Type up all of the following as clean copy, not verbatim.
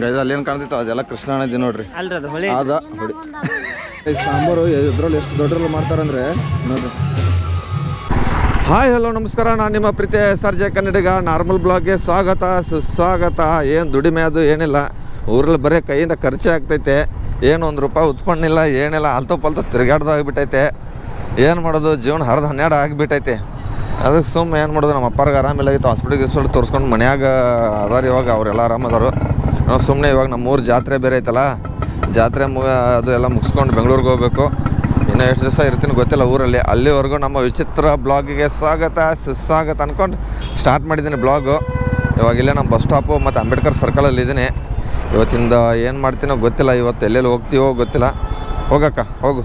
Guys ಅಲ್ಲಿ ಏನು ಕಾಣ್ತಿತ್ತು ಅದೆಲ್ಲ ಕೃಷ್ಣ ನದಿ ನೋಡ್ರಿ. ಅಲ್ರಿ ಅದು ಹೊಳಿ ಅದ ಹೊಡಿ ಸಾಂಬಾರು ಇದ್ರಲ್ಲಿ ಎಷ್ಟು ದೊಡ್ಡರಲ್ಲಿ ಮಾಡ್ತಾರಂದ್ರೆ ನೋಡ್ರಿ. ಹಾಯ್ ಹಲೋ ನಮಸ್ಕಾರ, ನಾನು ನಿಮ್ಮ ಪ್ರೀತಿಯ SRJ ಕನ್ನಡಿಗ. ನಾರ್ಮಲ್ ಬ್ಲಾಗ್ಗೆ ಸ್ವಾಗತ ಸುಸ್ವಾಗತ. ಏನು ದುಡಿಮೆ ಅದು ಏನಿಲ್ಲ, ಊರಲ್ಲಿ ಬರೀ ಕೈಯಿಂದ ಖರ್ಚೆ ಆಗ್ತೈತೆ. ಏನು ₹1 ಉತ್ಪನ್ನ ಇಲ್ಲ, ಏನಿಲ್ಲ, ಅಲ್ತೋ ಪಲ್ತೋ ತಿರುಗಾಡ್ದು ಆಗಿಬಿಟ್ಟೈತೆ. ಏನು ಮಾಡೋದು, ಜೀವನ ಹರಿದು 12 ಆಗಿಬಿಟ್ಟೈತೆ. ಅದಕ್ಕೆ ಸುಮ್ಮನೆ ಏನು ಮಾಡೋದು, ನಮ್ಮ ಅಪ್ಪರಿಗೆ ಆರಾಮಿಲ್ಲಾಗಿತ್ತು, ಹಾಸ್ಪಿಟಲ್ಗೆ ತೋರಿಸ್ಕೊಂಡು ಮನ್ಯಾಗ ಅದಾರ. ಇವಾಗ ಅವರೆಲ್ಲ ಆರಾಮದಾರು. ನಾವು ಸುಮ್ಮನೆ ಇವಾಗ ನಮ್ಮೂರು ಜಾತ್ರೆ ಬೇರೆ ಐತಲ್ಲ, ಜಾತ್ರೆ ಅದು ಎಲ್ಲ ಮುಗಿಸ್ಕೊಂಡು ಬೆಂಗಳೂರಿಗೆ ಹೋಗ್ಬೇಕು. ಇನ್ನೂ ಎಷ್ಟು ದಿವಸ ಇರ್ತೀನಿ ಗೊತ್ತಿಲ್ಲ ಊರಲ್ಲಿ. ಅಲ್ಲಿವರೆಗೂ ನಮ್ಮ ವಿಚಿತ್ರ ಬ್ಲಾಗಿಗೆ ಸ್ವಾಗತ ಸುಸ್ವಾಗತ ಅಂದ್ಕೊಂಡು ಸ್ಟಾರ್ಟ್ ಮಾಡಿದ್ದೀನಿ ಬ್ಲಾಗು. ಇವಾಗಿಲ್ಲೇ ನಮ್ಮ ಬಸ್ ಸ್ಟಾಪು ಮತ್ತು ಅಂಬೇಡ್ಕರ್ ಸರ್ಕಲಲ್ಲಿ ಇದ್ದೀನಿ. ಇವತ್ತಿಂದ ಏನು ಮಾಡ್ತೀನೋ ಗೊತ್ತಿಲ್ಲ, ಇವತ್ತು ಎಲ್ಲೆಲ್ಲಿ ಹೋಗ್ತೀವೋ ಗೊತ್ತಿಲ್ಲ. ಹೋಗಕ್ಕ ಹೋಗು,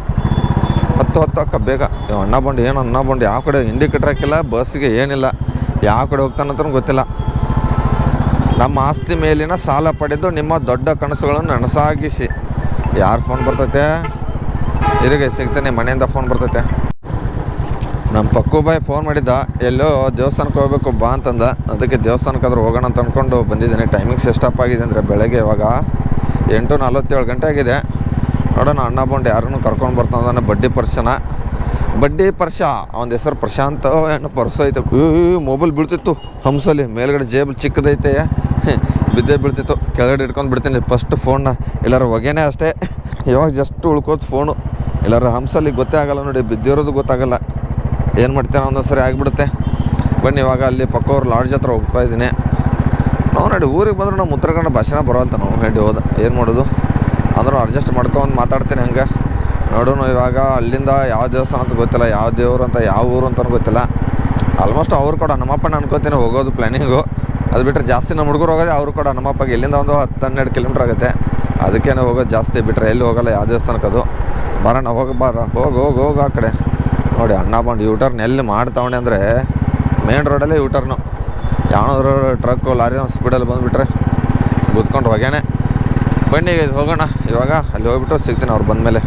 ಹತ್ತು ಅಕ್ಕ ಬೇಗ. ಅಣ್ಣ ಬಂಡು ಏನು ಅಣ್ಣ ಬಂಡು ಯಾವ ಕಡೆ ಇಂಡಿಕೇಟರ್ ಹಾಕಿಲ್ಲ, ಬಸ್ಸಿಗೆ ಏನಿಲ್ಲ, ಯಾವ ಕಡೆ ಹೋಗ್ತಾನಂತ ಗೊತ್ತಿಲ್ಲ. ನಮ್ಮ ಆಸ್ತಿ ಮೇಲಿನ ಸಾಲ ಪಡೆದು ನಿಮ್ಮ ದೊಡ್ಡ ಕನಸುಗಳನ್ನು ನನಸಾಗಿಸಿ. ಯಾರು ಫೋನ್ ಬರ್ತೈತೆ ಇರಿಗೆ ಸಿಗ್ತಾನೆ, ಮನೆಯಿಂದ ಫೋನ್ ಬರ್ತೈತೆ. ನಮ್ಮ ಪಕ್ಕು ಬಾಯ್ ಫೋನ್ ಮಾಡಿದ್ದ, ಎಲ್ಲೋ ದೇವಸ್ಥಾನಕ್ಕೆ ಹೋಗ್ಬೇಕು ಬಾ ಅಂತಂದ. ಅದಕ್ಕೆ ದೇವಸ್ಥಾನಕ್ಕಾದ್ರೂ ಹೋಗೋಣ ಅಂತ ಅಂದ್ಕೊಂಡು ಬಂದಿದ್ದೀನಿ. ಟೈಮಿಂಗ್ಸ್ ಎಷ್ಟಪ್ಪಾಗಿದೆ ಅಂದರೆ ಬೆಳಗ್ಗೆ ಇವಾಗ 8:47 ಗಂಟೆ ಆಗಿದೆ. ನೋಡೋಣ, ಅಣ್ಣ ಬಂಡು ಯಾರನ್ನು ಕರ್ಕೊಂಡು ಬರ್ತಾನೆ. ಬಡ್ಡಿ ಪರ್ಶ ಅವನ ಹೆಸರು ಪ್ರಶಾಂತ್ ಏನು ಪರ್ಸು ಐತೆ. ಮೊಬೈಲ್ ಬೀಳ್ತಿತ್ತು ಹಂಸಲ್ಲಿ, ಮೇಲ್ಗಡೆ ಜೇಬಲ್ ಚಿಕ್ಕದೈತೆ, ಬಿದ್ದೇ ಬೀಳ್ತಿತ್ತು. ಕೆಳಗಡೆ ಇಟ್ಕೊಂಡು ಬಿಡ್ತೀನಿ ಫಸ್ಟ್ ಫೋನ್ನ. ಎಲ್ಲರೂ ಹೊಗೆನೇ ಅಷ್ಟೇ, ಇವಾಗ ಜಸ್ಟ್ ಉಳ್ಕೋದು ಫೋನು. ಎಲ್ಲರೂ ಹಂಸಲ್ಲಿ ಗೊತ್ತೇ ಆಗೋಲ್ಲ ನೋಡಿ, ಬಿದ್ದಿರೋದು ಗೊತ್ತಾಗಲ್ಲ. ಏನು ಮಾಡ್ತೇನೆ ಒಂದೊಂದು ಸರಿ ಆಗಿಬಿಡುತ್ತೆ. ಬನ್ನಿ ಇವಾಗ ಅಲ್ಲಿ ಪಕ್ಕವ್ರ ಲಾಡ್ಜ್ ಹತ್ರ ಹೋಗ್ತಾ ಇದ್ದೀನಿ. ನಾವು ನೋಡಿ ಊರಿಗೆ ಬಂದರೂ ನಮ್ಮ ಉತ್ತರ ಕನ್ನಡ ಭಾಷೆನ ಬರೋಲ್ತ. ನಾವು ಗಂಟೆ ಹೋದ ಏನು ಮಾಡೋದು, ಅಂದರೂ ಅಡ್ಜಸ್ಟ್ ಮಾಡ್ಕೊಂಡು ಮಾತಾಡ್ತೀನಿ ಹಂಗೆ. ನೋಡೋಣ ಇವಾಗ ಅಲ್ಲಿಂದ ಯಾವ ದೇವಸ್ಥಾನ ಅಂತ ಗೊತ್ತಿಲ್ಲ, ಯಾವ ದೇವರು ಅಂತ, ಯಾವ ಊರು ಅಂತ ಗೊತ್ತಿಲ್ಲ. ಆಲ್ಮೋಸ್ಟ್ ಅವ್ರು ಕೂಡ ನಮ್ಮಪ್ಪನ ಅನ್ಕೋತೀನಿ ಹೋಗೋದು ಪ್ಲ್ಯಾನಿಂಗು. ಅದು ಬಿಟ್ಟರೆ ಜಾಸ್ತಿ ನಮ್ಮ ಹುಡುಗರು ಹೋಗೋದು ಅವ್ರು ಕೂಡ ನಮ್ಮಪ್ಪಗೆ. ಇಲ್ಲಿಂದ ಒಂದು 10-12 ಕಿಲೋಮೀಟ್ರ್ ಆಗುತ್ತೆ, ಅದಕ್ಕೇನೆ ಹೋಗೋದು ಜಾಸ್ತಿ. ಬಿಟ್ಟರೆ ಎಲ್ಲಿ ಹೋಗೋಲ್ಲ ಯಾವ ದೇವಸ್ಥಾನಕ್ಕೆ. ಅದು ಬರೋಣ ಹೋಗು ಆ ಕಡೆ. ನೋಡಿ ಅಣ್ಣ ಬಂದು ಯೂಟರ್ನ್ ಎಲ್ಲಿ ಮಾಡ್ತಾವಣೆ ಅಂದರೆ ಮೇನ್ ರೋಡಲ್ಲೇ ಯೂಟರ್ನು. ಯಾವನಾದ್ರು ಟ್ರಕ್ಕು ಲಾರಿ ಸ್ಪೀಡಲ್ಲಿ ಬಂದುಬಿಟ್ರೆ ಗುದ್ಕೊಂಡು ಹೋಗ್ಯಾನೆ. ಬನ್ನಿ ಹೋಗೋಣ ಇವಾಗ. ಅಲ್ಲಿ ಹೋಗ್ಬಿಟ್ಟು ಸಿಗ್ತೀನಿ ಅವ್ರು ಬಂದಮೇಲೆ.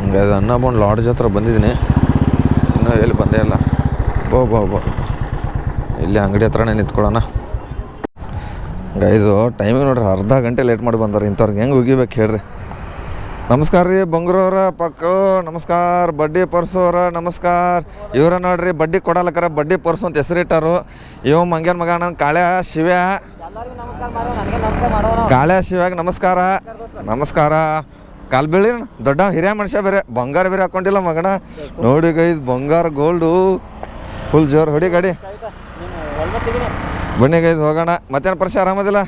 ಹಂಗೆ ಅದು ಅಣ್ಣ ಬಂದು ಲಾಡ್ಜ್ ಹತ್ರ ಬಂದಿದ್ದೀನಿ, ಇನ್ನೂ ಎಲ್ಲಿ ಬಂದೇ ಇಲ್ಲ. ಬೋ ಇಲ್ಲಿ ಅಂಗಡಿ ಹತ್ರನೇ ನಿಂತ್ಕೊಳ್ಳೋಣ. ಇದು ಟೈಮಿಂಗ್ ನೋಡ್ರಿ, ಅರ್ಧ ಗಂಟೆ ಲೇಟ್ ಮಾಡಿ ಬಂದಾರೆ. ಇಂಥವ್ರಿಗೆ ಹೆಂಗೆ ಹೋಗಿಬೇಕು ಹೇಳ್ರಿ. ನಮಸ್ಕಾರ ರೀ ಬಂಗ್ರವ್ರ ಪಕ್ಕು, ನಮಸ್ಕಾರ. ಬಡ್ಡಿ ಪರ್ಸೋರ ನಮಸ್ಕಾರ. ಇವರ ನೋಡ್ರಿ ಬಡ್ಡಿ ಕೊಡಲಕ್ಕರ ಬಡ್ಡಿ ಪರ್ಸು ಅಂತ ಹೆಸರಿಟ್ಟಾರು. ಇವ ಮಂಗ್ಯನ ಮಗ ನನ್ನ ಕಾಳ್ಯ ಶಿವ್ಯಾಗ ನಮಸ್ಕಾರ. ಕಾಲ್ ಬೀಳಿ ದೊಡ್ಡ ಹಿರಿಯ ಮನುಷ್ಯ ಬೇರೆ, ಬಂಗಾರ ಬೇರೆ ಹಾಕೊಂಡಿಲ್ಲ ಮಗನ. ನೋಡಿ ಗೈಸ್ ಬಂಗಾರ ಗೋಲ್ಡು ಫುಲ್ ಜೋರು. ಹೊಡಿ ಗಾಡಿ, ಬನ್ನಿ ಗೈಸ್ ಹೋಗೋಣ. ಮತ್ತೇನು ಪರ್ಷ ಆರಾಮದಿಲ್ಲ?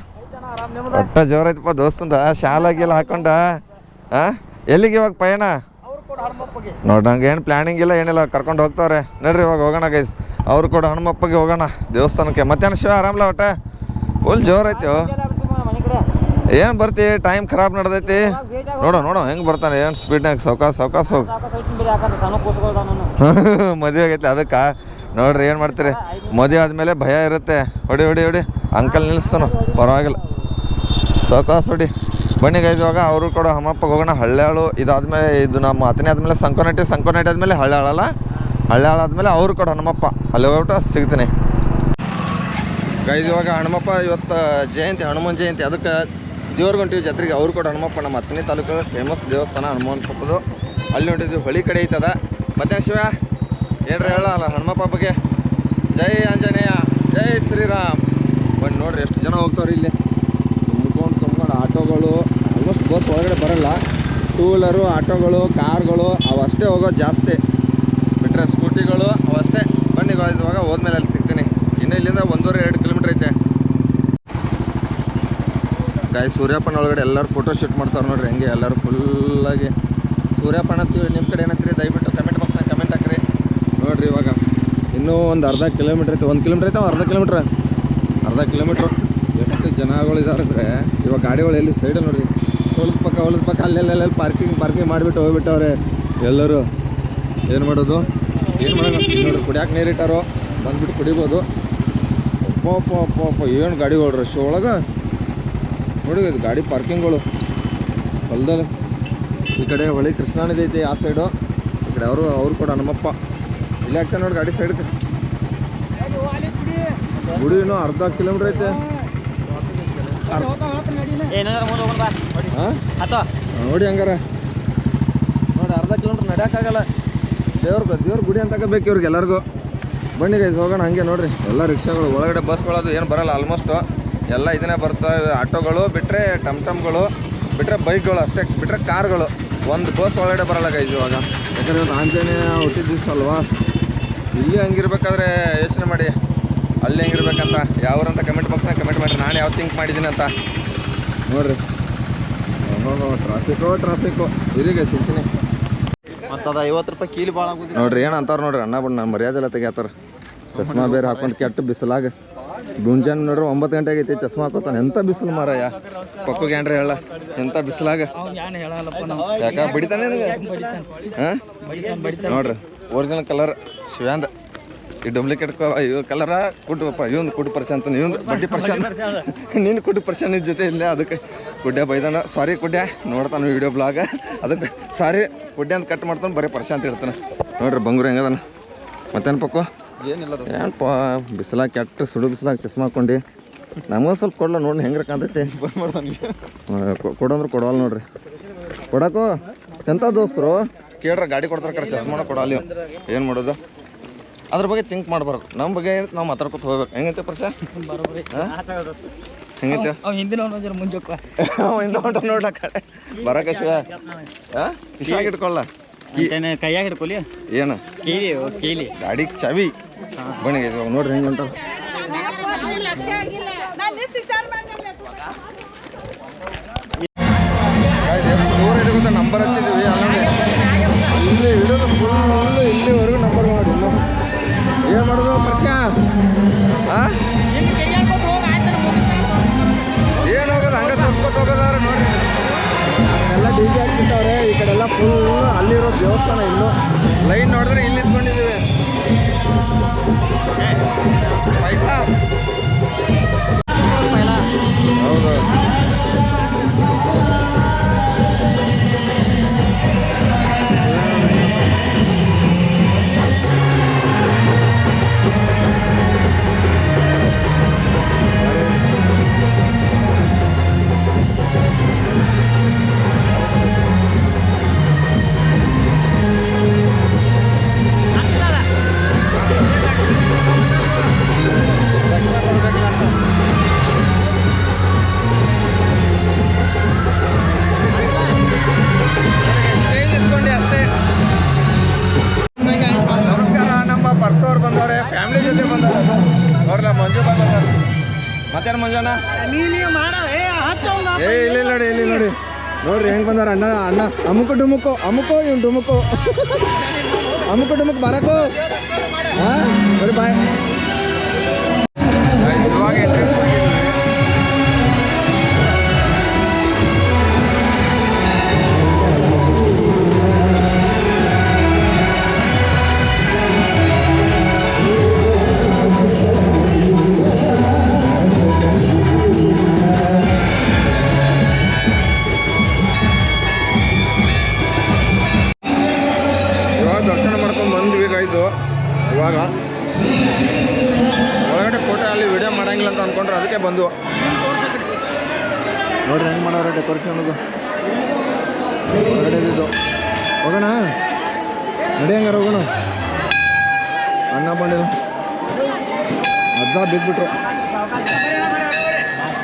ಒಟ್ಟ ಜೋರೈತಪ್ಪ ದೋಸ್ತಂದ. ಶಾಲಾಗಿಲ್ಲ ಹಾಕೊಂಡ. ಎಲ್ಲಿಗೆ ಇವಾಗ ಪಯಣ? ನೋಡಿ ನಂಗೆ ಏನು ಪ್ಲ್ಯಾನಿಂಗ್ ಇಲ್ಲ ಏನಿಲ್ಲ, ಕರ್ಕೊಂಡು ಹೋಗ್ತಾವ್ರೆ. ನೋಡ್ರಿ ಇವಾಗ ಹೋಗೋಣ ಗೈಸ್. ಅವ್ರು ಕೂಡ ಹನುಮಪ್ಪಗೆ ಹೋಗೋಣ ದೇವಸ್ಥಾನಕ್ಕೆ. ಮತ್ತೇನು ಶಿವ ಆರಾಮಲ್ಲ? ಒಟ್ಟ ಫುಲ್ ಜೋರೈತಿ. ಏನು ಬರ್ತಿ, ಟೈಮ್ ಖರಾಬ್ ನಡೆದೈತಿ. ನೋಡು ಹೆಂಗೆ ಬರ್ತಾನೆ, ಏನು ಸ್ಪೀಡ್ನಾಗ ಸಾವ್ಕಾಸ್ ಹೋಗಿ. ಮದುವೆ ಆಗೈತಿ ಅದಕ್ಕೆ. ನೋಡ್ರಿ ಏನು ಮಾಡ್ತೀರಿ, ಮದುವೆ ಆದಮೇಲೆ ಭಯ ಇರುತ್ತೆ. ಹೊಡಿ ಅಂಕಲ್ ನಿಲ್ಲಿಸ್ತಾನು, ಪರವಾಗಿಲ್ಲ, ಸಾವ್ಕಾಸ್ ಹೊಡಿ. ಬನ್ನಿ ಗೈಸ್ ಇವಾಗ ಅವರು ಕೂಡ ಹನುಮಪ್ಪಗೆ ಹೋಗೋಣ. ಹಳ್ಳ್ಯಾಳು ಇದಾದ್ಮೇಲೆ, ಇದು ನಮ್ಮ ಹತ್ತನೇ ಆದಮೇಲೆ ಸಂಕೋನಟ್ಟಿ ಆದಮೇಲೆ ಹಳ್ಳ್ಯಾಳಲ್ಲ, ಹಳ್ಳ್ಯಾಳಾದ್ಮೇಲೆ ಅವರು ಕೂಡ ಹನುಮಪ್ಪ. ಅಲ್ಲಿ ಹೋಗ್ಬಿಟ್ಟು ಸಿಗ್ತೀನಿ ಗೈಸ್. ಇವಾಗ ಹನುಮಪ್ಪ ಇವತ್ತು ಜಯಂತಿ, ಹನುಮಾನ್ ಜಯಂತಿ, ಅದಕ್ಕೆ ದೇವ್ರಿಗೊಂಟಿವಿ ಜಾತ್ರೆಗೆ. ಅವರು ಕೂಡ ಹನುಮಪ್ಪ ನಮ್ಮ ಹತ್ತನೇ ತಾಲೂಕು ಫೇಮಸ್ ದೇವಸ್ಥಾನ ಹನುಮಪ್ಪದು. ಅಲ್ಲಿ ಹೊಂಟಿದ್ವಿ, ಹೊಳಿ ಕಡೆ ಐತದ. ಮತ್ತೆ ಶಿವ ಏನ್ರಿ ಹೇಳಲ್ಲ ಹನುಮಪ್ಪ ಬಗ್ಗೆ. ಜೈ ಆಂಜನೇಯ, ಜೈ ಶ್ರೀರಾಮ್. ಬನ್ನಿ ನೋಡ್ರಿ ಎಷ್ಟು ಜನ ಹೋಗ್ತಾವ್ರಿ ಇಲ್ಲಿ. ತುಂಬ್ಕೊಂಡು ಆಟೋಗಳು, ಆಲ್ಮೋಸ್ಟ್ ಬಸ್ ಒಳಗಡೆ ಬರೋಲ್ಲ. 2 ವೀಲರು, ಆಟೋಗಳು, ಕಾರ್ಗಳು ಅವಷ್ಟೇ ಹೋಗೋದು ಜಾಸ್ತಿ. ಬಿಟ್ಟರೆ ಸ್ಕೂಟಿಗಳು ಅವಷ್ಟೇ. ಬನ್ನಿ ಇವಾಗ ಹೋದ್ಮೇಲೆ ಅಲ್ಲಿ ಸಿಗ್ತೀನಿ. ಇನ್ನು ಇಲ್ಲಿಂದ 1.5-2 ಕಿಲೋಮೀಟ್ರ್ ಐತೆ ಗಾಯ್. ಸೂರ್ಯಪ್ಪನ ಒಳಗಡೆ ಎಲ್ಲರೂ ಫೋಟೋ ಶೂಟ್ ಮಾಡ್ತಾರೆ ನೋಡ್ರಿ. ಹೆಂಗೆ ಎಲ್ಲರೂ ಫುಲ್ಲಾಗಿ ಸೂರ್ಯಪ್ಪನ ಹತ್ತೀವಿ. ನಿಮ್ಮ ಕಡೆ ಏನಂತೀರಿ ದಯವಿಟ್ಟು ಕಮೆಂಟ್ ಬಾಕ್ಸ್ನಾಗ ಕಮೆಂಟ್ ಹಾಕ್ರಿ. ನೋಡಿರಿ ಇವಾಗ ಇನ್ನೂ ಒಂದು ಅರ್ಧ ಕಿಲೋಮೀಟ್ರ್ ಐತೆ. 1 ಕಿಲೋಮೀಟ್ರ್ ಐತೆ, ಅರ್ಧ ಕಿಲೋಮೀಟ್ರು. ಎಷ್ಟು ಜನಗಳಿದ್ದಾರೆ ಅಂದರೆ ಇವಾಗ ಗಾಡಿಗಳು ಎಲ್ಲಿ ಸೈಡಲ್ಲಿ ನೋಡಿರಿ, ಹೊಲದ ಪಕ್ಕ ಅಲ್ಲೆಲ್ಲ ಪಾರ್ಕಿಂಗ್ ಮಾಡಿಬಿಟ್ಟು ಹೋಗ್ಬಿಟ್ಟವ್ರೆ ಎಲ್ಲರೂ. ಏನು ಮಾಡೋದು ನೋಡ್ರಿ, ಕುಡಿಯೋಕೆ ನೀರಿಟ್ಟಾರೋ, ಬಂದುಬಿಟ್ಟು ಕುಡಿಬೋದು. ಅಪ್ಪ ಏನು ಗಾಡಿಗಳು ರಶ್ ಒಳಗೆ ನೋಡಿ. ಇದು ಗಾಡಿ ಪಾರ್ಕಿಂಗ್ಗಳು ಹೊಲದಲ್ಲಿ. ಈ ಕಡೆ ಹೊಳಿ ಕೃಷ್ಣಾ ನದಿ ಐತಿ ಆ ಸೈಡು, ಈ ಕಡೆ ಅವರು ಕೂಡ ಹನುಮಪ್ಪ. ಇಲ್ಲಿ ಆಗ್ತಾನೆ ನೋಡಿ ಗಾಡಿ ಸೈಡ್ಗೆ. ಗುಡಿ ಇನ್ನೂ ಅರ್ಧ ಕಿಲೋಮೀಟ್ರ್ ಐತೆ. ಹಾಂ ನೋಡಿ ಹಂಗಾರ ನೋಡಿ ಅರ್ಧ ಕಿಲೋಮೀಟ್ರ್ ನಡೆಯೋಕ್ಕಾಗಲ್ಲ. ದೇವ್ರ ಗುಡಿ ಅಂತ ಬೇಕು ಇವ್ರಿಗೆ ಎಲ್ಲರಿಗೂ. ಬನ್ನಿ ಗೈಸ್ ಹೋಗೋಣ ಹಂಗೆ ನೋಡ್ರಿ. ಎಲ್ಲ ರಿಕ್ಷಾಗಳು ಒಳಗಡೆ ಬಸ್ಗಳದು ಏನು ಬರಲ್ಲ ಆಲ್ಮೋಸ್ಟು ಎಲ್ಲ ಇದನ್ನೇ ಬರ್ತವೆ. ಆಟೋಗಳು ಬಿಟ್ಟರೆ ಟಮ್ಗಳು ಬಿಟ್ಟರೆ ಬೈಕ್ಗಳು ಅಷ್ಟೇ, ಬಿಟ್ಟರೆ ಕಾರ್ಗಳು. ಒಂದು ಬಸ್ ಒಳಗಡೆ ಬರಲ್ಲ ಗೈಸ್ ಇವಾಗ. ಯಾಕಂದರೆ ಇವತ್ತು ಆಂಜನೇಯ ಹುಟ್ಟಿದ ದಿವಸ ಅಲ್ವಾ. ಇಲ್ಲಿ ಹಂಗಿರ್ಬೇಕಾದ್ರೆ ಯೋಚನೆ ಮಾಡಿ ಅಲ್ಲಿ ಹೆಂಗಿರ್ಬೇಕಂತ. ಯಾವ್ರಂತ ಕಮೆಂಟ್ ಬಾಕ್ಸ್ನಾಗ ಕಮೆಂಟ್ ಮಾಡಿ ನಾನು ಯಾವ ಥಿಂಕ್ ಮಾಡಿದ್ದೀನಿ ಅಂತ ನೋಡ್ರಿ. ಟ್ರಾಫಿಕ್ಕು ಇರಿಗೆ ಸಿಗ್ತೀನಿ ಮತ್ತು ಅದು 50 ರೂಪಾಯಿ ಕೀಲಿ ಭಾಳ ಆಗೋದು ನೋಡ್ರಿ. ಏನು ಅಂತಾರೆ ನೋಡ್ರಿ ಅಣ್ಣ ಬಣ್ಣ ಮರ್ಯಾದೆ ಎಲ್ಲ ತೆಗಿತಾರ. ಚಸ್ಮಾ ಬೇರೆ ಹಾಕೊಂಡು ಕೆಟ್ಟ ಬಿಸಿಲಾಗ ಮುಂಜಾನೆ ನೋಡ್ರಿ 9 ಗಂಟೆ ಆಗೈತಿ ಚಸ್ಮಾ ಹಾಕೋತಾನೆ. ಎಂಥ ಬಿಸಿಲು ಮಾರಯ್ಯ ಪಕ್ಕಗೆ ಏನ್ರಿ ಹೇಳ ಎಂಥ ಬಿಸಿಲಾಗ ಯಾಕ ಬಡಿತಾನೆ ಹಾಂ ನೋಡ್ರಿ. ಒರಿಜಿನಲ್ ಕಲರ್ ಶಿವ್ಯಾಂದ ಈ ಡೂಪ್ಲಿಕೇಟ್ ಕಲರ ಕುಡ್ಡಪ್ಪ ಇವಂದು ಕುಡ್ ಪರ್ಸೆಂಟ್ ಇವಂದು ಬಡ್ಡಿ ಪರ್ಸೆಂಟ್ ನೀನು ಕುಡ್ ಪರ್ಸೆಂಟ್ ಜೊತೆ ಇಲ್ಲ. ಅದಕ್ಕೆ ಕುಡ್ಯ ಬೈದಾನ ಸಾರಿ ಕುಡ್ಯ ನೋಡ್ತಾನೆ ವೀಡಿಯೋ ಬ್ಲಾಗ. ಅದಕ್ಕೆ ಸಾರಿ ಕುಡ್ಯ ಅಂತ ಕಟ್ ಮಾಡ್ತಾನೆ ಬರೀ ಪರ್ಸೆಂಟ್ ಇರ್ತಾನೆ ನೋಡ್ರಿ. ಬಂಗೂರು ಹೆಂಗದಾನ ಮತ್ತೇನು ಪಕ್ಕು ಏನಿಲ್ಲ ಏನಪ್ಪ ಬಿಸಿಲಾಗ ಕೆಟ್ಟ ಸುಡು ಬಿಸಿಲಾಗ ಚಸ್ಮಾ ಹಾಕೊಂಡು ನಮಗೂ ಸ್ವಲ್ಪ ಕೊಡಲ್ಲ ನೋಡಿ ಹೆಂಗ್ರ ಕಾಂತೈತಿ. ಕೊಡಂದ್ರೆ ಕೊಡವಲ್ಲ ನೋಡ್ರಿ. ಕೊಡಕ್ಕೂ ಎಂಥ ದೋಸ್ತರು ಕೇಳ್ರ ಗಾಡಿ ಕೊಡ್ತಾರೆ ಕರೆ ಚಸ್ಮಾನ ಕೊಡಲ್ಲ. ಏನು ಮಾಡೋದು ಅದ್ರ ಬಗ್ಗೆ ಥಿಂಕ್ ಮಾಡಬಾರ್ದು. ನಮ್ಮ ಬಗ್ಗೆ ನಾವು ಮಾತಾಡ್ಕೊತ ಹೋಗ್ಬೇಕು. ಹೆಂಗೈತೆ ಪರ್ಸ ಹೆಂಗೈತೆ ಹಿಂದಿನ ನೋಡ್ಲ ಕಡೆ ಬರಕ ಶಿವ ಕಿಶಾಗ ಇಟ್ಕೊಳ್ಳ ಕೈಯಾಗ ಹಿಡ್ಕೊಲಿ ಏನು ಕೇಳಿ ಗಾಡಿ ಚಾವಿ ಬನ್ನಿ ನೋಡ್ರಿ ಹೆಂಗೆ ಉಂಟ. ದೂರ ಇದೆ ಗೊತ್ತಾ ನಂಬರ್ ಹಚ್ಚಿದ್ದೀವಿ ಅಲ್ಲಿ ಹಿಡಿದು ಫುಲ್ ಇಲ್ಲಿವರೆಗೂ ನಂಬರ್ ಮಾಡಿ. ಇನ್ನು ಏನು ಮಾಡೋದು ಪರ್ಸ ಹಾಂ ಏನು ಹೋಗೋದು ಹಂಗೆ ತೋರಿಸ್ಕೊಟ್ಟು ಹೋಗೋದಾರ ನೋಡ್ರಿ. ಎಲ್ಲ ಡಿ ಜೆ ಹಾಕ್ಬಿಟ್ಟವ್ರೆ ಈ ಕಡೆ ಎಲ್ಲ ಫುಲ್ ಅಲ್ಲಿರೋ ದೇವಸ್ಥಾನ. ಇನ್ನು ಲೈನ್ ನೋಡಿದ್ರೆ ಇಲ್ಲಿ ಇಟ್ಕೊಂಡಿದ್ದೀವಿ. ಪೈಸಾ ಹೌದು ಮತ್ತೇನು ಮಂಜಾನ ಇಲ್ಲಿ ನೋಡಿ ಇಲ್ಲಿ ನೋಡಿ ನೋಡ್ರಿ ಹೆಂಗೆ ಬಂದಾರ ಅಣ್ಣ ಅಮುಕು ಡುಮುಕು ಇವ್ನು ಡುಮುಕು ಅಮುಕು ಡುಮುಕು ಬರಕು ಹಾಂ ಬರೀ ಬಾಯ್. ಇವಾಗ ದರ್ಶನ ಮಾಡ್ಕೊಂಡು ಬಂದ್ವಿ ಗಾಯ್ದು. ಇವಾಗ ಒಳಗಡೆ ಫೋಟೋ ಅಲ್ಲಿ ವಿಡಿಯೋ ಮಾಡಂಗಿಲ್ಲ ಅಂತ ಅಂದ್ಕೊಂಡ್ರೆ ಅದಕ್ಕೆ ಬಂದು ನೋಡ್ರಿ ಹೆಂಗೆ ಮಾಡೋರ ಡೆಕೋರೇಷನ್ ಅದು ಹೊರಗಡೆದಿದ್ದು. ಹೋಗೋಣ ನಡಿ ಹಂಗಾರ ಹೋಗೋಣ. ಅಣ್ಣ ಬಂಡಿಲ್ಲ ಅಜ್ಜ ಬಿದ್ದುಬಿಟ್ರು.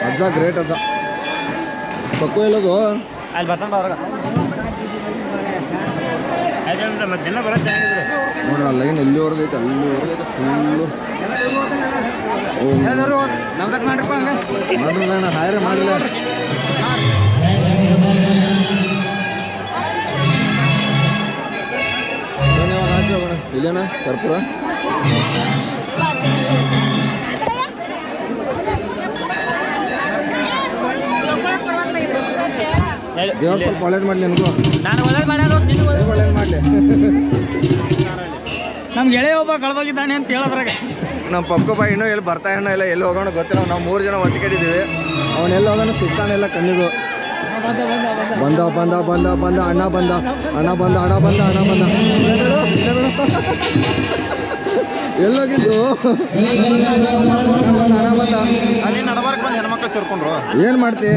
ಅಜ್ಜ ಗ್ರೇಟ್ ಅಜ್ಜ. ಪಕ್ಕು ಎಲ್ಲದು ಅಲ್ಲಿ ಬರ್ತಾನೆ ನೋಡ್ರಿ. ಆ ಲೈನ್ ಎಲ್ಲಿವರೆಗೆ ಐತೆ ಅಲ್ಲಿವರೆಗೆ ಐತೆ ಫುಲ್ಲು. ಮಾಡ್ರಲ್ಲ ಅಣ್ಣ ಹಾಯ್ರೆ ಮಾಡಿಲ್ಲ. ಯಾವಾಗ ಹಾಕಿ ಹೋಗೋಣ ಇಲ್ಲೇನ ಕರ್ಪೂರ ದೇವ್ರು ಸ್ವಲ್ಪ ಒಳ್ಳೇದು ಮಾಡಲಿ ನನಗೂ. ಒಳ್ಳೇದು ಮಾಡಲಿ. ನಮ್ಗೆ ಗೆಳೆಯ ಒಬ್ಬ ಕಳ್ದೋಗಿದ್ದಾನೆ ಅಂತ ಹೇಳೋದ್ರಾಗ ನಮ್ಮ ಪಕ್ಕ ಬಾ ಇನ್ನೂ ಎಲ್ಲಿ ಬರ್ತಾ ಇಲ್ಲ ಎಲ್ಲಿ ಹೋಗೋಣ ಗೊತ್ತಿಲ್ಲ. ನಾವು 3 ಜನ ಒಟ್ಟಿಗೆಡಿದ್ದೀವಿ. ಅವನೆಲ್ಲ ಹೋಗೋಣ ಸಿಗ್ತಾನೆಲ್ಲ ಕಣ್ಣಿಗೂ. ಬಂದ ಬಂದ ಬಂದ ಬಂದ ಅಣ್ಣ ಬಂದ ಅಣ್ಣ ಬಂದ ಅಣ್ಣ ಬಂದ ಅಣ್ಣ ಬಂದ ಎಲ್ಲೋಗಿದ್ದು ಹಣ ಬಂದ ಅಲ್ಲಿ ನಡಬಾರಕ್ ಬಂದು ಹೆಣ್ಮಕ್ಳು ಸೇರ್ಕೊಂಡ್ರು. ಏನು ಮಾಡ್ತಿ?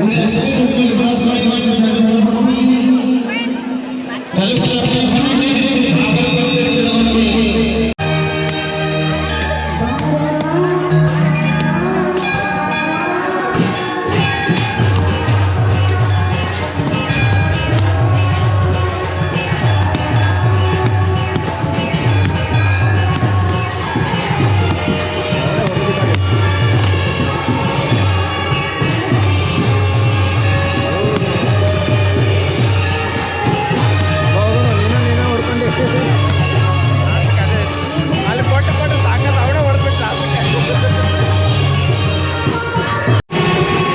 ಅಲ್ಲಿ ಕೊಟ್ಟು ಸಾಕಾದ ಅವಡ ಹೊಡೆದ್ಬಿಟ್ಟು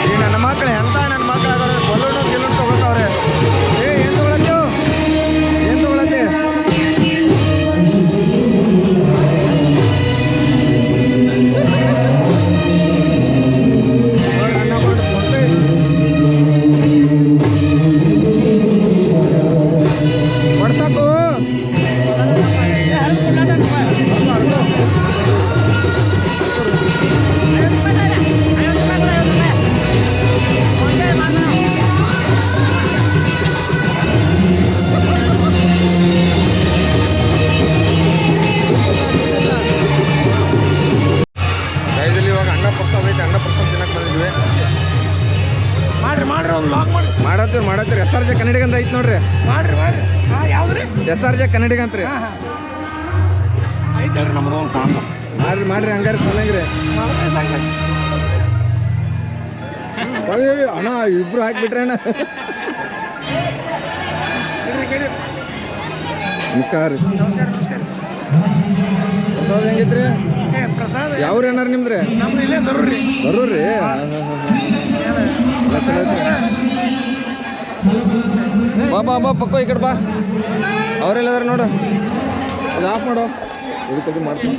ಈ ನನ್ನ ಮಕ್ಳು ಎಂತ ನನ್ನ ಮಕ್ಳು ಅದಾರೆ ಬಲೂನು ಗಿಲೂನು ತಗೋತಾವ್ರೆ. ಏನು ತಗೊಳತ್ತೇವು? ಏನು ತಗೊಳತ್ತೆ? ಅನ್ನ ಮಾಡಿ ಮೊಟ್ಟೆ ಹೊಡ್ಸಾಕು ಅರ್ಕೋ ಗೈದಲ್ಲಿ ಇವಾಗ ಅನ್ನ ಪ್ರಸಾದ ಐತೆ. ಅನ್ನ ಪ್ರಸಾದ ತಿನ್ನಕ್ಕೆ ಬಂದಿದ್ವಿ. ಮಾಡ್ರಿ ಒಂದು ಲಾಕ್ ಮಾಡಿ ಮಾಡತ್ತೀರಿ ಎಸ್ ಆರ್ ಜೆ ಕನ್ನಡಿಗ ಅಂತ ಐತೆ ನೋಡ್ರಿ. ಮಾಡ್ರಿ ಯಾವ್ದ್ರಿ ಎಸ್ ಆರ್ ಜೆ ಕನ್ನಡಿಗ ಅಂತ್ರಿ. ಐತೆ ಹೇಳ್ರಿ ನಮ್ಮದು ಒಂದು ಸಾಂಗ್ ಮಾಡ್ರಿ ಹಂಗಾರೆ ಸಣ್ಣಂಗ್ರಿ. ಅಣ್ಣ ಇಬ್ರು ಹಾಕ್ಬಿಟ್ರೆ ಅಣ್ಣ. ನಮಸ್ಕಾರ ರೀ. ಪ್ರಸಾದ ಹೆಂಗೈತ್ರಿ? ಪ್ರಸಾದ ಯಾವ್ರು ಏನಾರ ನಿಮ್ದ್ರಿ? ನಮ್ದು ಇಲ್ಲೇ ತರ್ರಿ. ಬರೋರಿ ಬಾ ಪಕ್ಕೋ ಈ ಕಡೆ ಬಾ. ಅವರೆಲ್ಲದಾರ ನೋಡು. ಅದು ಆಫ್ ಮಾಡು. ತಡಿ ಮಾಡ್ತೀನಿ.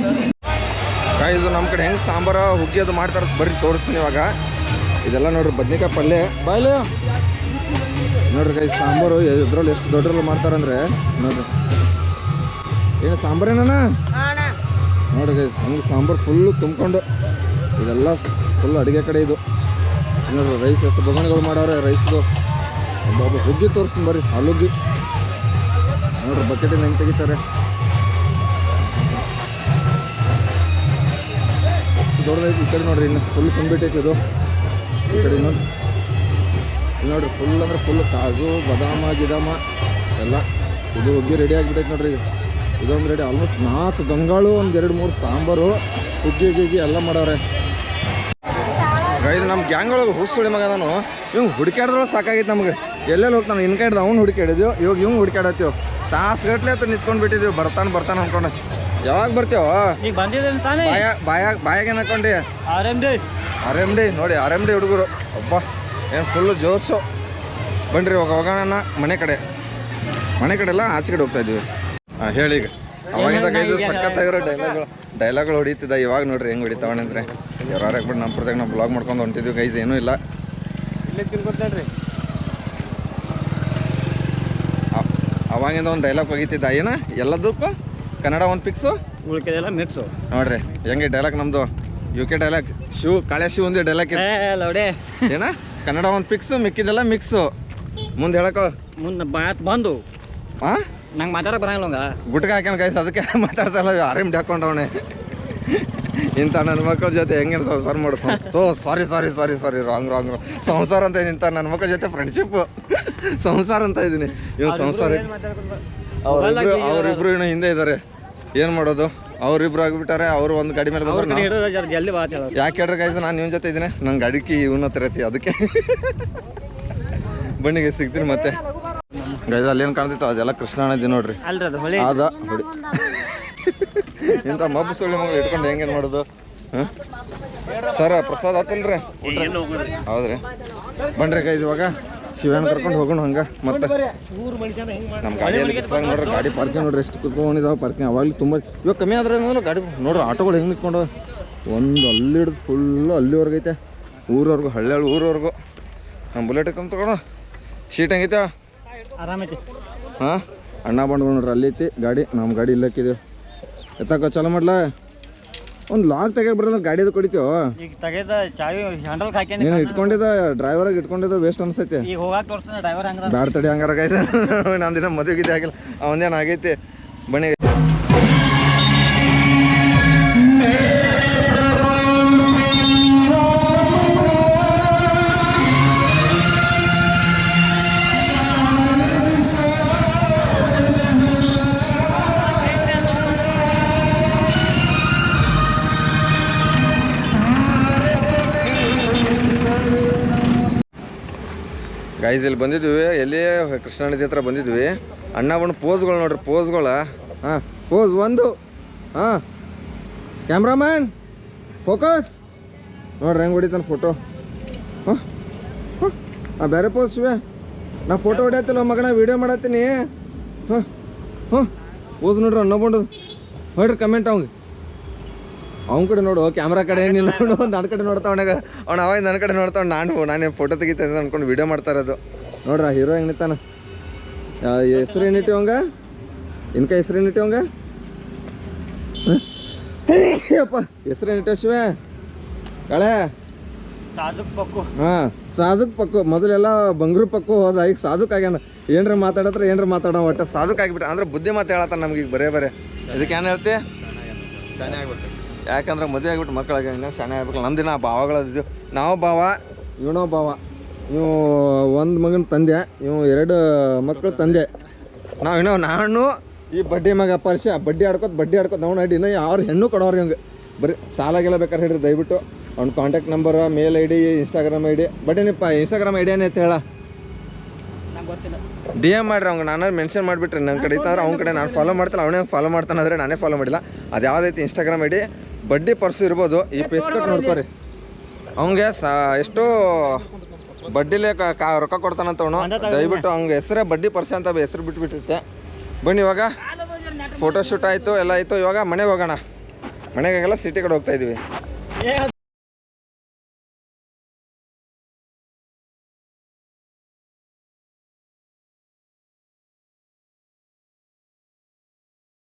ಇದು ನಮ್ಮ ಕಡೆ ಹೆಂಗೆ ಸಾಂಬಾರು ಹುಗ್ಗಿ ಅದು ಮಾಡ್ತಾರೆ ಬರ್ರಿ ತೋರಿಸ್ತೀನಿ ಇವಾಗ. ಇದೆಲ್ಲ ನೋಡ್ರಿ ಬದ್ನಿಕಾಯಿ ಪಲ್ಯ ಬಾಯ್ಲು ನೋಡ್ರಿ ಕೈ ಸಾಂಬಾರು ಇದ್ರಲ್ಲಿ ಎಷ್ಟು ದೊಡ್ಡರಲ್ಲಿ ಮಾಡ್ತಾರಂದ್ರೆ ನೋಡ್ರಿ. ಏನು ಸಾಂಬಾರು ಏನಣ್ಣ ನೋಡ್ರಿ ಕೈ ಹಂಗೆ ಸಾಂಬಾರು ಫುಲ್ಲು ತುಂಬ್ಕೊಂಡು ಇದೆಲ್ಲ ಫುಲ್ ಅಡುಗೆ ಕಡೆ ಇದು ನೋಡ್ರಿ. ರೈಸ್ ಎಷ್ಟು ಬೊಗಣೆಗಳು ಮಾಡವ್ರೆ ರೈಸ್ದು. ಒಬ್ಬ ಹುಗ್ಗಿ ತೋರಿಸ್ತೀನಿ ಬರ್ರಿ. ಹಾಲುಗ್ಗಿ ನೋಡ್ರಿ ಬಕೆಟಿಂದ ಹೆಂಗೆ ತೆಗಿತಾರೆ. ದೊಡ್ಡದೈತಿ. ಈ ಕಡೆ ನೋಡ್ರಿ ಇನ್ನು ಫುಲ್ ತುಂಬಿಟ್ಟೈತಿ ಇದು. ಈ ಕಡೆ ಇನ್ನೊಂದು ಇಲ್ಲಿ ನೋಡ್ರಿ ಫುಲ್ ಅಂದ್ರೆ ಫುಲ್ ಕಾಜು ಬಾದಾಮ ಗಿದಾಮ ಎಲ್ಲ ಇದು ಹುಗ್ಗಿ ರೆಡಿ ಆಗಿಬಿಟ್ಟೈತೆ ನೋಡ್ರಿ. ಇದೊಂದು ರೆಡಿ ಆಲ್ಮೋಸ್ಟ್ 4 ಗಂಗಾಳು, ಒಂದು 2-3 ಸಾಂಬಾರು, ಹುಗ್ಗಿ ಗಿಗ್ಗಿ ಎಲ್ಲ ಮಾಡವ್ರೆ. ಇದು ನಮ್ಮ ಗ್ಯಾಂಗ್ ಒಳಗೆ ಹುಸುಳಿ ಮಗ ನಾನು. ಇವ್ನು ಹುಡುಕಾಡ್ದೊಳಗೆ ಸಾಕಾಗಿತ್ತು ನಮ್ಗೆ. ಎಲ್ಲೆಲ್ಲಿ ಹೋಗ್ತಾನೆ ಇನ್ಕಾಯ್ದು ಅವ್ನು ಹುಡುಕಾಡಿದ್ವಿ. ಇವಾಗ ಇವ್ನು ಹುಡುಕಾಡತ್ತೀವಿ. ತಾಸುಗಟ್ಲೆ ಅಂತ ನಿಂತ್ಕೊಂಡು ಬಿಟ್ಟಿದ್ದೀವಿ. ಬರ್ತಾನೆ ಅನ್ಕೊಂಡು. ಯಾವಾಗ ಬರ್ತೀವ? ಈಗ ಬಂದಿದ್ದೇನೆ ತಾನೇ. ಬಾಯಾಗ ಏನು ಹಾಕೊಂಡಿ? ಆರ್ ಎಮ್ ಡಿ ನೋಡಿ. ಆರ್ ಎಮ್ ಡಿ ಹುಡುಗರು ಒಬ್ಬ ಏನು ಫುಲ್ಲು ಜೋಶು. ಬನ್ರಿ ಹೋಗೋಣ ಮನೆ ಕಡೆ ಎಲ್ಲ ಆಚೆ ಕಡೆ ಹೋಗ್ತಾ ಇದ್ದೀವಿ. ಹಾಂ ಹೇಳಿ. ಈಗ ಅವಾಗಿಂದ ಕೈದು ಸಖತ್ತಾಗಿರೋ ಡೈಲಾಗ್ಗಳು ಹೊಡಿತಿದ್ದ. ಇವಾಗ ನೋಡ್ರಿ ಹೆಂಗೆ ಹೊಡಿತಾವಣೆ ಅಂದರೆ ಯಾರು ಹಾಕ್ಬಿಟ್ಟು ನಮ್ಮ ಪ್ರತ್ಯೇಕ ನಾವು ಬ್ಲಾಗ್ ಮಾಡ್ಕೊಂಡು ಹೊಂಟಿದ್ವಿ. ಕೈಸ್ ಏನೂ ಇಲ್ಲ ಇಲ್ಲೇ ತಿನ್ಕೊತೇನ್ರಿ. ಅವಾಗಿಂದ ಒಂದು ಡೈಲಾಗ್ ಹೋಗಿತ್ತಿದ್ದ. ಏನ ಎಲ್ಲದಕ್ಕೂ ಕನ್ನಡ ಒಂದು ಪಿಕ್ಸು ಉಳ್ಕೆದೆಲ್ಲ ಮಿಕ್ಸು ನೋಡ್ರಿ ಹೆಂಗೆ ಡೈಲಾಗ್ ನಮ್ಮದು UK ಡೈಲಾಗ್. ಕಾಳೆ ಶಿವ ಒಂದು ಡೈಲಾಗ್ ಲೌಡೆ ಏನ ಕನ್ನಡ ಒಂದು ಪಿಕ್ಸು ಮಿಕ್ಕಿದೆಲ್ಲ ಮಿಕ್ಸು. ಮುಂದೆ ಹೇಳಕ್ಕೋ ಮುಂದೆ ಬಂದು ಹಾಂ ನಂಗೆ ಮಾತಾಡಕ್ಕೆ ಬರಂಗಿಲ್ಲ. ಗುಟ್ಕ ಹಾಕ್ಯಾನ ಕೈಸ್ ಅದಕ್ಕೆ ಮಾತಾಡ್ತಾಯಿಲ್ಲ. ಆರ್ ಎಮ್ ಡಿ ಹಾಕೊಂಡವನೆ. ಇಂಥ ನನ್ನ ಮಕ್ಕಳ ಜೊತೆ ಹೆಂಗೆ ಸಂಸಾರ ಮಾಡು. ಸಾರಿ ರಾಂಗ್ ಸಂಸಾರ ಅಂತ ಇಂಥ ನನ್ನ ಮಕ್ಕಳ ಜೊತೆ ಫ್ರೆಂಡ್ಶಿಪ್ಪು ಸಂಸಾರ ಅಂತ ಇದ್ದೀನಿ. ಇವ್ನು ಸಂಸಾರ ಅವರಿಬ್ರು ಇನ್ನು ಹಿಂದೆ ಇದ್ದಾರೆ. ಏನು ಮಾಡೋದು? ಅವರಿಬ್ರು ಆಗಿಬಿಟ್ಟಾರೆ. ಅವರು ಒಂದು ಗಾಡಿ ಮೇಲೆ ಬಂದ್ರು. ಜಲ್ದಿ ಬಾತ್ ಯಾಕೆ ಹೇಳ್ರಿ ಗೈಸ್ ನಾನು ಇವನ ಜೊತೆ ಇದ್ದೀನಿ. ನನ್ನ ಗಾಡಿಗೆ ಇವನ ಹತ್ರ ಐತಿ ಅದಕ್ಕೆ ಬನ್ನಿಗೆ ಸಿಗ್ತೀನಿ ಮತ್ತೆ. ಗೈಸ್ ಅಲ್ಲೇನು ಕಾಣ್ತಿತ್ತು ಅದೆಲ್ಲ ಕೃಷ್ಣ ನದಿ ನೋಡ್ರಿ. ಅದ ಹೊಡಿ ಇಂಥ ಮಬ್ಬು ಸುಳ್ಳಿ ಮಗಳು ಇಟ್ಕೊಂಡು ಹೆಂಗೇನು ಮಾಡೋದು? ಹಾಂ ಸರ್ ಪ್ರಸಾದ ಆತಲ್ರಿ? ಹೌದ್ರಿ ಬನ್ರಿ ಗೈಸ್ ಇವಾಗ ಶಿವಣ್ಣ ಕರ್ಕೊಂಡು ಹೋಗೋಣ ಹಂಗೆ. ಮತ್ತೆ ನಮ್ಮ ಗಾಡಿಯಲ್ಲಿ ನೋಡ್ರಿ ಗಾಡಿ ಪಾರ್ಕಿಂಗ್ ನೋಡ್ರಿ ಎಷ್ಟು ಕುತ್ಕೊಂಡಿದ್ದಾವೆ ಪಾರ್ಕಿಂಗ್. ಅವಾಗಲೂ ತುಂಬ ಇವಾಗ ಕಮ್ಮಿ ಆದ್ರೆ ಗಾಡಿ ನೋಡ್ರಿ ಆಟೋಗಳು ಹೆಂಗೆ ನಿಂತ್ಕೊಂಡು ಒಂದು ಅಲ್ಲಿ ಹಿಡಿದು ಫುಲ್ಲು ಅಲ್ಲಿವರೆಗೆ ಐತೆ. ಊರವರೆಗೂ ಹಳ್ಳಿ ಊರವರೆಗೂ. ನಮ್ಮ ಬುಲೆಟ್ ಕಮ್ಮಿ ತಗೊಳ್ಳೋ ಶೀಟ್ ಹೆಂಗೈತೆ? ಆರಾಮೈತಿ. ಹಾಂ ಅಣ್ಣ ಬಂದು ನೋಡ್ರಿ ಅಲ್ಲಿ ಐತಿ ಗಾಡಿ. ನಮ್ಮ ಗಾಡಿ ಇಲ್ಲಕ್ಕಿದ್ದೀವಿ. ಎತ್ತಕ್ಕ ಚಲೋ ಮಾಡ್ಲಾ? ಒಂದು ಲಾಕ್ ತೆಗಿಯಕ್ಕೆ ಬರೋದ್ರೆ ಗಾಡಿದು ಕೊಡಿತೀವೋ ಈಗ ತೆಗೆದ ಚಾವಿ ಹ್ಯಾಂಡಲ್ ಹಾಕ್ಯಾನಿ ನೀನು ಇಟ್ಕೊಂಡಿದ್ದ ಡ್ರೈವರಾಗಿ ಇಟ್ಕೊಂಡಿದ್ದ ವೇಸ್ಟ್ ಅನ್ಸೈತೆ ಈಗ ಹೋಗಾಕ್ ತೋರಿಸ್ತಾನೆ ಡ್ರೈವರ್ ಹಂಗದ ಬ್ಯಾಡ ತಡಿ ಹಂಗಾರಾಗೈತೆ ನಾನು ದಿನ ಮದುವೆಗಿದೆ ಆಗಿಲ್ಲ ಅವನೇನು ಆಗೈತಿ ಬನ್ನಿ ಗೈಸ್ ಇಲ್ಲಿ ಬಂದಿದ್ವಿ ಎಲ್ಲಿ ಕೃಷ್ಣ ನದಿ ಹತ್ರ ಬಂದಿದ್ವಿ ಅಣ್ಣ ಬಂದು ಪೋಸ್ಗಳು ನೋಡ್ರಿ ಪೋಸ್ಗಳ ಹಾಂ ಪೋಸ್ ಒಂದು ಹಾಂ ಕ್ಯಾಮ್ರಾಮ್ಯಾನ್ ಫೋಕಸ್ ನೋಡ್ರಿ ಹೆಂಗೆ ಹೊಡಿತಾನೆ ಫೋಟೋ ಹಾಂ ಹಾಂ ಬೇರೆ ಪೋಸ್ ಶಿವೆ ನಾ ಫೋಟೋ ಹೊಡಿಯತ್ತಿಲ್ಲ ಮಗನ ವೀಡಿಯೋ ಮಾಡತ್ತೀನಿ ಹಾಂ ಹಾಂ ಪೋಸ್ ನೋಡ್ರಿ ಅಣ್ಣ ಬಂದು ನೋಡ್ರಿ ಕಮೆಂಟ್ ಅವ್ಗೆ ಅವ್ನ ಕಡೆ ನೋಡು ಕ್ಯಾಮ್ರಾ ಕಡೆ ನೀನು ನೋಡು ನನ್ನ ಕಡೆ ನೋಡ್ತಾವನಾಗ ಅವ್ನು ಅವಾಗ ನನ್ನ ಕಡೆ ನೋಡ್ತಾವ್ ನಾನೇ ಫೋಟೋ ತೆಗಿತಾ ಅನ್ಕೊಂಡು ವೀಡಿಯೋ ಮಾಡ್ತಾ ಇರೋದು ನೋಡ್ರ ಹೀರೋ ಹೆಂಗೆ ನಿಂತಾನ ಹೆಸ್ರು ಏನಿಟ್ಟಿ ಅವಂಗ ಇನ್ಕ ಹೆಸ್ರು ಏನಿಟ್ಟಿ ಅವಂಗ ಅಪ್ಪ ಹೆಸ್ರು ಏನಿಟ್ಟ ಶಿವೆ ಕಳೆ ಸಾಜುಕ್ ಪಕ್ಕು ಹಾಂ ಸಾಧುಕ್ ಪಕ್ಕು ಮೊದಲೆಲ್ಲ ಬಂಗ್ರು ಪಕ್ಕು ಹೋದ ಈಗ ಸಾಧುಕ್ ಆಗ್ಯಾನ ಏನ್ರ ಮಾತಾಡತ್ರ ಏನ್ರ ಮಾತಾಡೋ ಒಟ್ಟು ಸಾಧುಕ್ ಆಗಿಬಿಟ್ಟ ಅಂದ್ರೆ ಬುದ್ಧಿ ಮಾತು ಹೇಳತ್ತ ನಮ್ಗೆ ಈಗ ಬರೇ ಇದಕ್ಕೆ ಏನು ಹೇಳ್ತಿ ಶಾನೆ ಆಗ್ಬೇಕು ಯಾಕಂದ್ರೆ ಮದುವೆ ಆಗಿಬಿಟ್ಟು ಮಕ್ಕಳಾಗ ಇನ್ನೂ ಶಾನೆ ಆಗ್ಬೇಕು ನಮ್ಮ ದಿನ ಭಾವಗಳಿದ್ದು ನಾವು ಭಾವ ಇವನೋ ಭಾವ ಇವು ಒಂದು ಮಗನ ತಂದೆ ಇವು 2 ಮಕ್ಕಳು ತಂದೆ ನಾನು ಈ ಬಡ್ಡಿ ಮಗ ಪರ್ಷ ಬಡ್ಡಿ ಆಡ್ಕೋತ ನಾವು ನಡಿ ಇನ್ನೂ ಯಾರು ಹೆಣ್ಣು ಕೊಡೋರು ಹಿಂಗೆ ಬರೀ ಸಾಲಾಗೆಲ್ಲ ಬೇಕಾದ್ರೆ ಹೇಳ್ರಿ ದಯವಿಟ್ಟು ಅವ್ನ contact number mail I D Instagram I D ಬಡ್ಡಿನಿಪ್ಪ ಇನ್ಸ್ಟಾಗ್ರಾಮ್ ಐ ಡಿ ಏನೈತೆ ಹೇಳ ನಂಗೆ ಗೊತ್ತಿಲ್ಲ ಡಿ ಎಮ್ ಮಾಡ್ರಿ ಅವ್ಗೆ ನಾನು ಮೆನ್ಷನ್ ಮಾಡಿಬಿಟ್ರಿ ನನ್ನ ಕಡೆ ಇತ್ತಂದ್ರೆ ಅವ್ನ ಕಡೆ ನಾನು ಫಾಲೋ ಮಾಡ್ತಾನೆ ಅವನೇ ಫಾಲೋ ಮಾಡ್ತಾನೆ ಆದರೆ ನಾನೇ ಫಾಲೋ ಮಾಡಿಲ್ಲ ಅದು ಯಾವುದೈತಿ ಇನ್ಸ್ಟಾಗ್ರಾಮ್ ಐ ಡಿ ಬಡ್ಡಿ ಪರ್ಸು ಇರ್ಬೋದು ಈ ಪೇಸ್ಕಟ್ ನೋಡ್ಕೊರಿ ಅವ್ಗೆ ಎಷ್ಟೋ ಬಡ್ಡಿಲೇ ರೊಕ್ಕ ಕೊಡ್ತಾನಂತ ಅವನು ದಯವಿಟ್ಟು ಅವ್ಗೆ ಹೆಸರೇ ಬಡ್ಡಿ ಪರ್ಸ ಅಂತ ಹೆಸರು ಬಿಟ್ಬಿಟ್ಟಿರುತ್ತೆ ಬನ್ನಿ ಇವಾಗ ಫೋಟೋ ಶೂಟ್ ಆಯಿತು ಎಲ್ಲ ಆಯಿತು ಇವಾಗ ಮನೆಗೆ ಹೋಗೋಣ ಮನೆಗಾಗೆಲ್ಲ ಸಿಟಿ ಕಡೆ ಹೋಗ್ತಾ ಇದ್ದೀವಿ